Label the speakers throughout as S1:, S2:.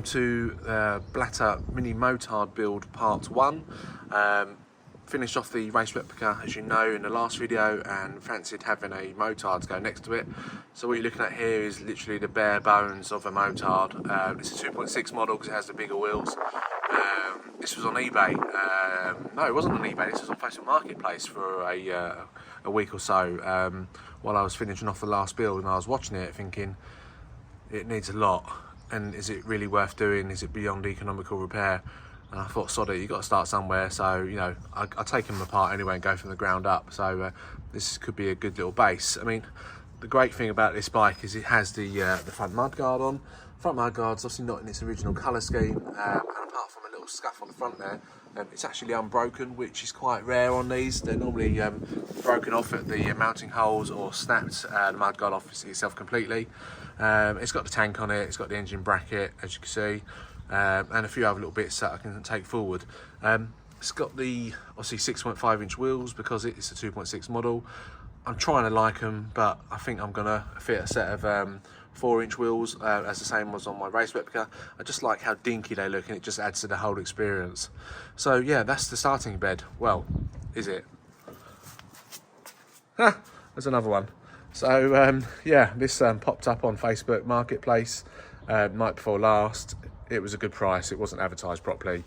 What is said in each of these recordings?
S1: to Blata Mini Motard build part 1. Finished off the race replica, as you know, in the last video, and fancied having a motard to go next to it. So what you're looking at here is literally the bare bones of a motard. It's a 2.6 model because it has the bigger wheels. This was on eBay. No, it wasn't on eBay. This was on Facebook Marketplace for a week or so while I was finishing off the last build, and I was watching it thinking it needs a lot, and is it really worth doing? Is it beyond economical repair? And I thought, sod it, you've got to start somewhere. So, you know, I take them apart anyway and go from the ground up. So this could be a good little base. I mean, the great thing about this bike is it has the front mudguard on. Front mudguard's obviously not in its original colour scheme, and apart from a little scuff on the front there, it's actually unbroken, which is quite rare on these. They're normally broken off at the mounting holes or snapped the mudguard off itself completely. It's got the tank on it, it's got the engine bracket, as you can see, and a few other little bits that I can take forward. It's got the obviously 6.5 inch wheels because it's a 2.6 model. I'm trying to like them, but I think I'm gonna fit a set of 4 inch wheels as the same was on my race replica. I just like how dinky they look, and it just adds to the whole experience. So yeah, that's the starting bed. Well, is it? There's another one. So yeah, this popped up on Facebook Marketplace night before last. It was a good price. It wasn't advertised properly,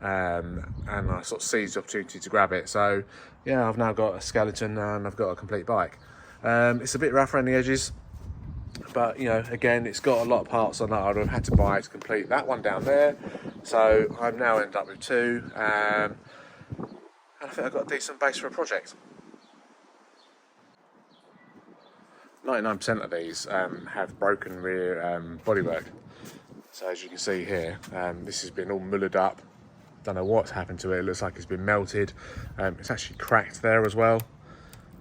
S1: and I sort of seized the opportunity to grab it. So yeah, I've now got a skeleton and I've got a complete bike. It's a bit rough around the edges, but you know, again, it's got a lot of parts on that I would have had to buy to complete that one down there. So I've now ended up with two, and I think I've got a decent base for a project. 99% of these have broken rear bodywork. So as you can see here, this has been all mullered up. Don't know what's happened to it. It looks like it's been melted. It's actually cracked there as well.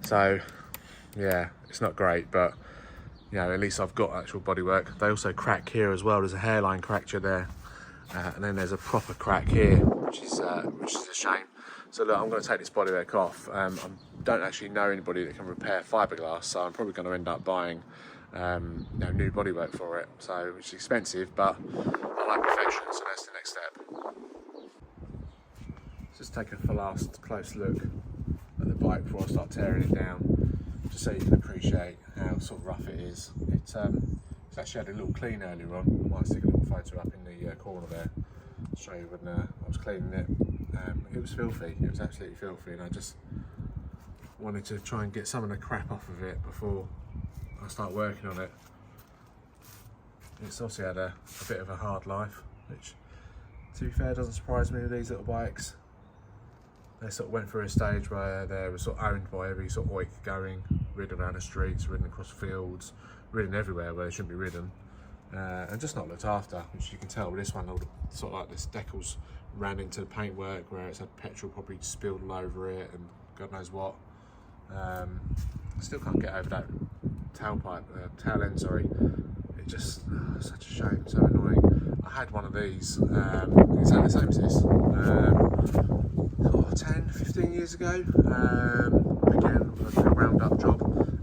S1: So yeah, it's not great, but you know, at least I've got actual bodywork. They also crack here as well. There's a hairline fracture there, and then there's a proper crack here, which is a shame. So look, I'm going to take this bodywork off. I don't actually know anybody that can repair fiberglass, so I'm probably going to end up buying you know, new bodywork for it. So which is expensive, but I like perfection, so that's the next step. Just take a last close look at the bike before I start tearing it down, just so you can appreciate how sort of rough it is. It's actually had a little clean earlier on. I might stick a little photo up in the corner there to show you when I was cleaning it. It was filthy, it was absolutely filthy, and I just wanted to try and get some of the crap off of it before I start working on it. It's obviously had a bit of a hard life, which, to be fair, doesn't surprise me with these little bikes. They sort of went through a stage where they were sort of owned by every sort of oik going, ridden around the streets, ridden across fields, ridden everywhere where they shouldn't be ridden, and just not looked after, which you can tell with this one. All the sort of like this decals ran into the paintwork where it's had petrol probably spilled all over it and God knows what. I still can't get over that tail end, sorry. It just, such a shame, so annoying. I had one of these, exactly the same as this, 10, 15 years ago. Again, I did a round-up job,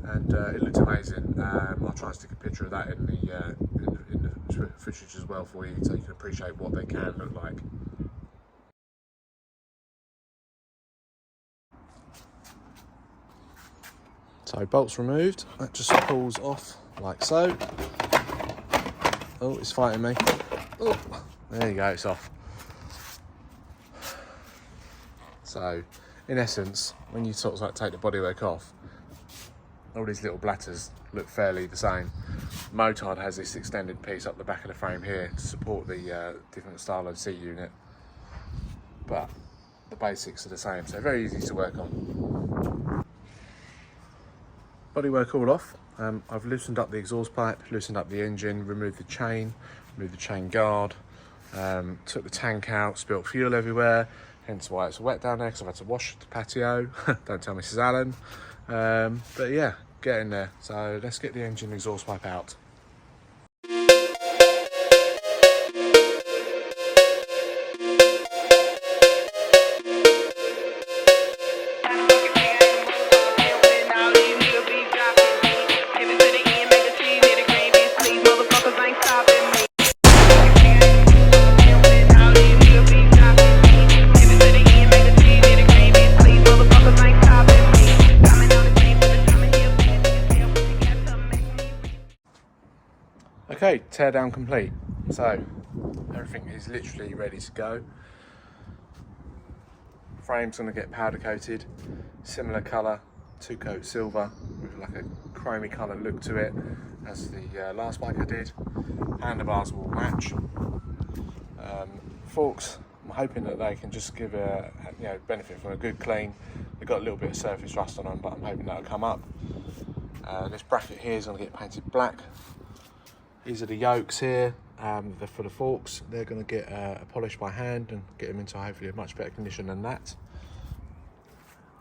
S1: and it looked amazing. I'll try and stick a picture of that in the footage as well for you, so you can appreciate what they can look like. So bolts removed, that just pulls off like so. Oh, it's fighting me. Oh, there you go, it's off. So, in essence, when you sort of like take the bodywork off, all these little blatters look fairly the same. Motard has this extended piece up the back of the frame here to support the different style of seat unit, but the basics are the same, so very easy to work on. Bodywork all off. I've loosened up the exhaust pipe, loosened up the engine, removed the chain guard, took the tank out, spilt fuel everywhere, hence why it's wet down there, because I've had to wash the patio. Don't tell Mrs. Allen. But yeah, get in there. So let's get the engine exhaust pipe out. Okay, tear down complete. So everything is literally ready to go. Frame's going to get powder coated, similar colour, 2-coat silver with like a chromey colour look to it as the last bike I did. Handlebars will match. Forks, I'm hoping that they can just give a benefit from a good clean. They've got a little bit of surface rust on them, but I'm hoping that'll come up. This bracket here is going to get painted black. These are the yokes here. They're for the forks. They're going to get polished by hand and get them into hopefully a much better condition than that.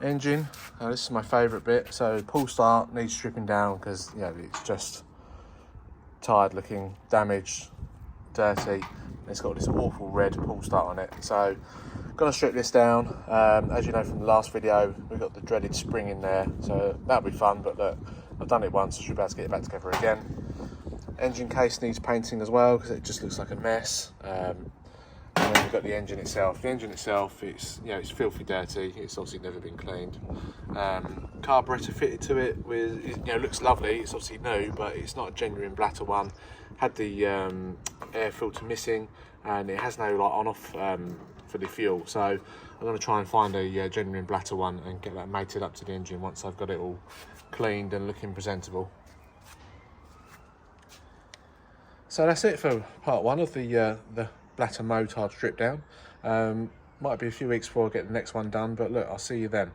S1: Engine, this is my favourite bit. So pull start needs stripping down because it's just tired looking, damaged, dirty. It's got this awful red pull start on it. So gonna strip this down. As you know from the last video, we've got the dreaded spring in there, so that'll be fun. But look, I've done it once, so I should be able to get it back together again. Engine case needs painting as well because it just looks like a mess. And then we've got the engine itself. The engine itself, it's filthy dirty. It's obviously never been cleaned. Carburetor fitted to it with, looks lovely. It's obviously new, but it's not a genuine Blata one. Had the air filter missing, and it has no like on-off for the fuel. So I'm going to try and find a genuine Blata one and get that mated up to the engine once I've got it all cleaned and looking presentable. So that's it for part one of the Blata Motard strip down. Might be a few weeks before I get the next one done, but look, I'll see you then.